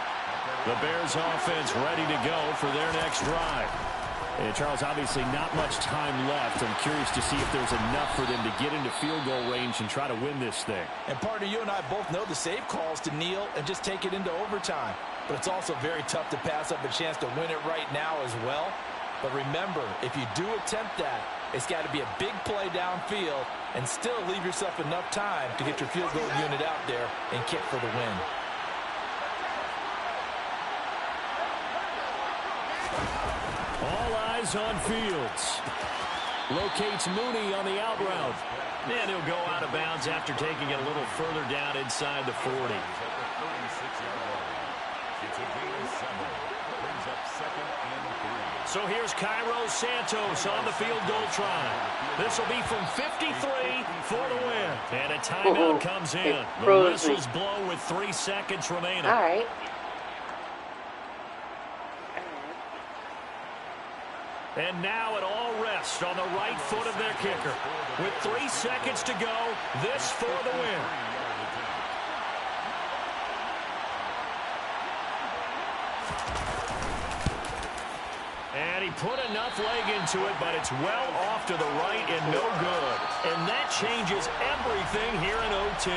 The Bears offense ready to go for their next drive. And Charles, obviously not much time left. I'm curious to see if there's enough for them to get into field goal range and try to win this thing. And partner, you and I both know the save calls to kneel and just take it into overtime. But it's also very tough to pass up a chance to win it right now as well. But remember, if you do attempt that, it's got to be a big play downfield and still leave yourself enough time to get your field goal unit out there and kick for the win. All eyes on Fields. Locates Mooney on the out route. And he'll go out of bounds after taking it a little further down inside the 40. It's a gain of 7. Brings up 2nd and 3. So here's Cairo Santos on the field goal try. This will be from 53 for the win. And a timeout comes in. The whistles blow with 3 seconds remaining. All right. And now it all rests on the right foot of their kicker. With 3 seconds to go, this for the win. And he put enough leg into it, but it's well off to the right and no good. And that changes everything here in OT.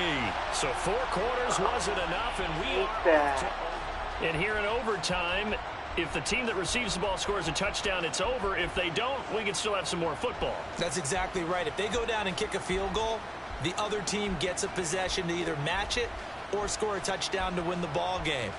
So 4 quarters wasn't enough, and we are... And here in overtime, if the team that receives the ball scores a touchdown, it's over. If they don't, we can still have some more football. That's exactly right. If they go down and kick a field goal, the other team gets a possession to either match it or score a touchdown to win the ball game.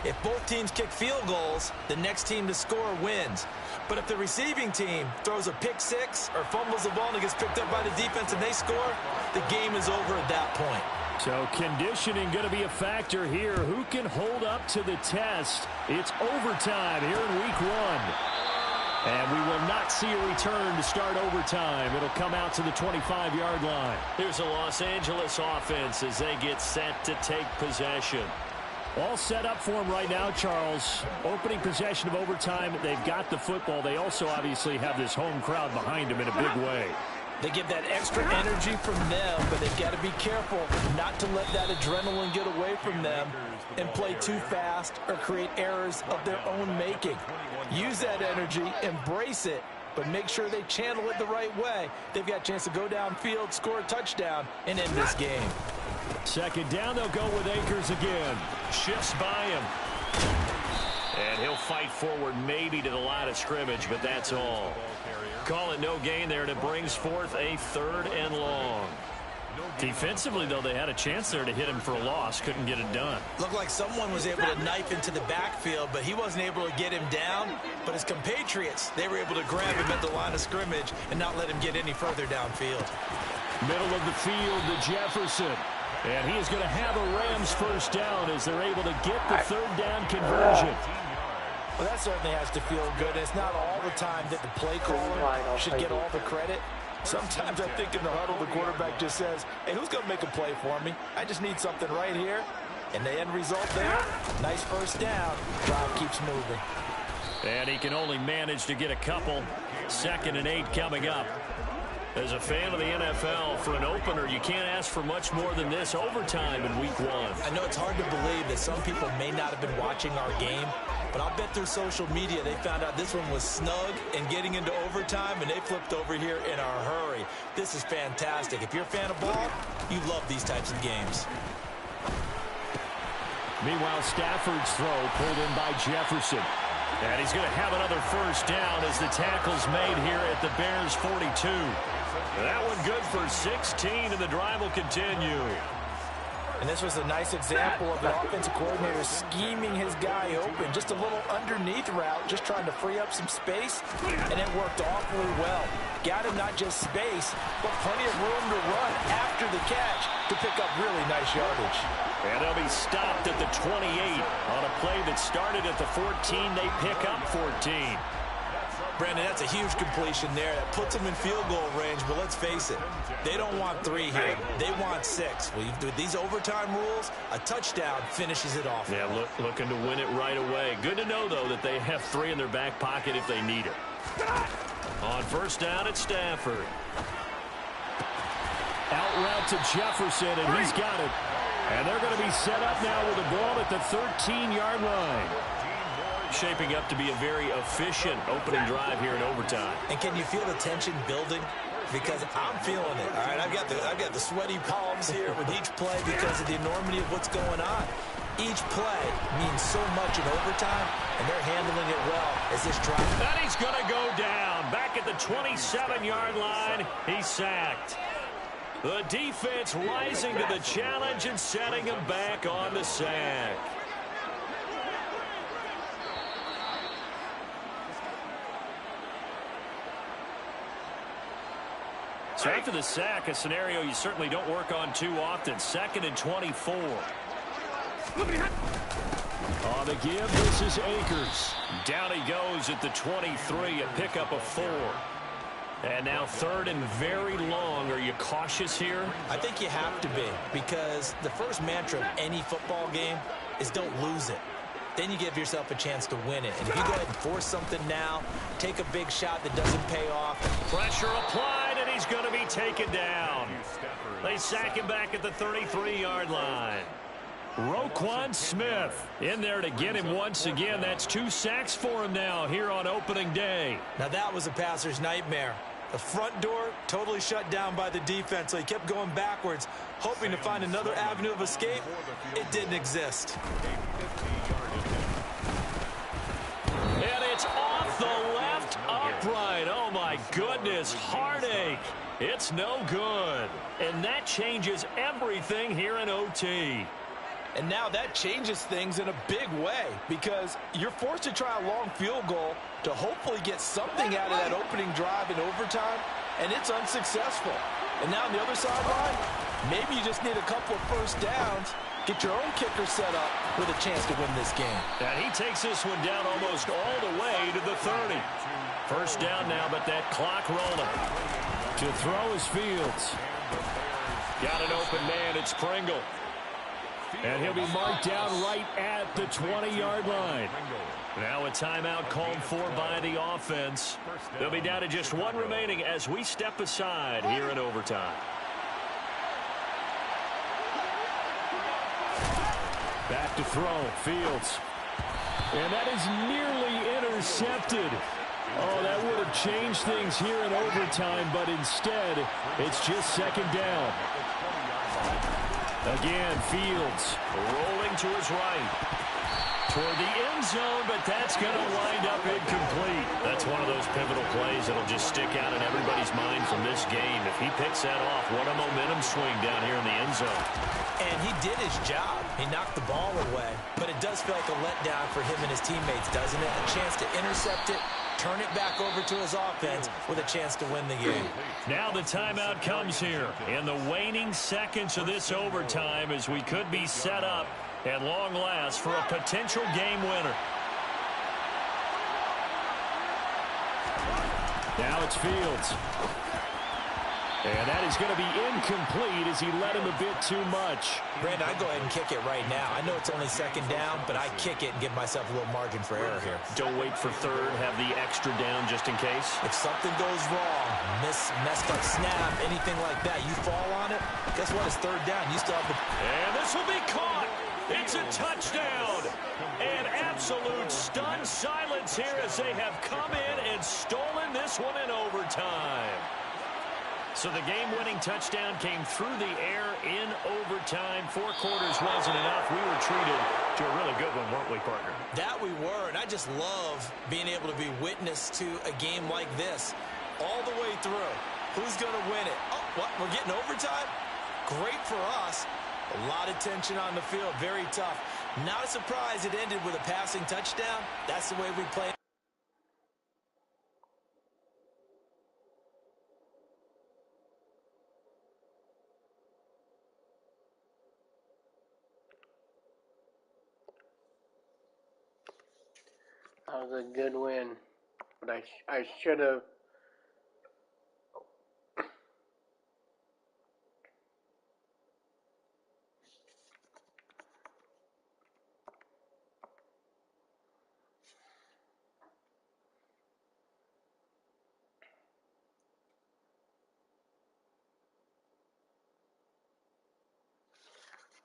If both teams kick field goals, the next team to score wins. But if the receiving team throws a pick six or fumbles the ball and it gets picked up by the defense and they score, the game is over at that point. So conditioning going to be a factor here. Who can hold up to the test? It's overtime here in week 1. And we will not see a return to start overtime. It'll come out to the 25-yard line. Here's the Los Angeles offense as they get set to take possession. All set up for them right now, Charles. Opening possession of overtime. They've got the football. They also obviously have this home crowd behind them in a big way. They get that extra energy from them, but they've got to be careful not to let that adrenaline get away from them and play too fast or create errors of their own making. Use that energy, embrace it, but make sure they channel it the right way. They've got a chance to go downfield, score a touchdown, and end this game. Second down, they'll go with Akers again. Shifts by him. And he'll fight forward maybe to the line of scrimmage, but that's all. Call it no gain there, and it brings forth a 3rd and long. Defensively, though, they had a chance there to hit him for a loss. Couldn't get it done. Looked like someone was able to knife into the backfield, but he wasn't able to get him down. But his compatriots, they were able to grab him at the line of scrimmage and not let him get any further downfield. Middle of the field to Jefferson. And he is going to have a Rams first down as they're able to get the 3rd down conversion. Well, that certainly has to feel good. It's not all the time that the play caller should get all the credit. Sometimes I think in the huddle, the quarterback just says, hey, who's going to make a play for me? I just need something right here. And the end result there, nice first down. Drive keeps moving. And he can only manage to get a couple. 2nd and 8 coming up. As a fan of the NFL, for an opener, you can't ask for much more than this overtime in week 1. I know it's hard to believe that some people may not have been watching our game, but I'll bet through social media they found out this one was snug and getting into overtime, and they flipped over here in a hurry. This is fantastic. If you're a fan of ball, you love these types of games. Meanwhile, Stafford's throw pulled in by Jefferson. And he's going to have another first down as the tackle's made here at the Bears 42. That one good for 16, and the drive will continue. And this was a nice example of an offensive coordinator scheming his guy open. Just a little underneath route, just trying to free up some space, and it worked awfully well. Got him not just space, but plenty of room to run after the catch to pick up really nice yardage. And they'll be stopped at the 28 on a play that started at the 14. They pick up 14. Brandon, that's a huge completion there. That puts them in field goal range, but let's face it, they don't want 3 here. They want 6. Well, with these overtime rules, a touchdown finishes it off. Yeah, looking to win it right away. Good to know, though, that they have 3 in their back pocket if they need it. On first down, it's Stafford. Out route to Jefferson, and he's got it. And they're going to be set up now with the ball at the 13-yard line. Shaping up to be a very efficient opening drive here in overtime. And can you feel the tension building? Because I'm feeling it. All right, I've got the sweaty palms here with each play because of the enormity of what's going on. Each play means so much in overtime, and they're handling it well as this drive. And he's going to go down. Back at the 27-yard line, he's sacked. The defense rising to the challenge and setting him back on the sack. So after the sack, a scenario you certainly don't work on too often. 2nd and 24. On the give, this is Akers. Down he goes at the 23, a pickup of 4. And now 3rd and very long. Are you cautious here? I think you have to be, because the first mantra of any football game is don't lose it. Then you give yourself a chance to win it. And if you go ahead and force something now, take a big shot that doesn't pay off. Pressure applied, and he's going to be taken down. They sack him back at the 33-yard line. Roquan Smith in there to get him once again. That's 2 sacks for him now here on opening day. Now that was a passer's nightmare. The front door totally shut down by the defense, so he kept going backwards, hoping to find another avenue of escape. It didn't exist. And it's off the left upright. Oh, my goodness. Heartache. It's no good. And that changes everything here in OT. And now that changes things in a big way, because you're forced to try a long field goal to hopefully get something out of that opening drive in overtime, and it's unsuccessful. And now on the other sideline, maybe you just need a couple of first downs, get your own kicker set up with a chance to win this game. And he takes this one down almost all the way to the 30. First down now, but that clock rolling. To throw is Fields. Got an open man, it's Pringle. And he'll be marked down right at the 20-yard line. Now a timeout called for by the offense. They'll be down to just 1 remaining as we step aside here in overtime. Back to throw, Fields. And that is nearly intercepted. Oh, that would have changed things here in overtime, but instead, it's just 2nd down. Again, Fields rolling to his right. Toward the end zone, but that's going to wind up incomplete. That's one of those pivotal plays that'll just stick out in everybody's mind from this game. If he picks that off, what a momentum swing down here in the end zone. And he did his job. He knocked the ball away. But it does feel like a letdown for him and his teammates, doesn't it? A chance to intercept it, turn it back over to his offense with a chance to win the game. Now the timeout comes here in the waning seconds of this overtime as we could be set up at long last for a potential game winner. Now it's Fields. And that is going to be incomplete as he led him a bit too much. Brandon, I go ahead and kick it right now. I know it's only 2nd down, but I kick it and give myself a little margin for error here. Don't wait for 3rd. Have the extra down just in case. If something goes wrong, messed up snap, anything like that, you fall on it, guess what? It's 3rd down. You still have the... And this will be caught. It's a touchdown. And absolute stunned silence here as they have come in and stolen this one in overtime. So the game-winning touchdown came through the air in overtime. 4 quarters wasn't enough. We were treated to a really good one, weren't we, partner? That we were, and I just love being able to be witness to a game like this all the way through. Who's going to win it? Oh, what? We're getting overtime? Great for us. A lot of tension on the field. Very tough. Not a surprise it ended with a passing touchdown. That's the way we play. That was a good win, but I should have.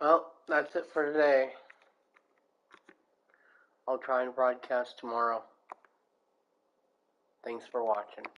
Well, that's it for today. I'll try and broadcast tomorrow. Thanks for watching.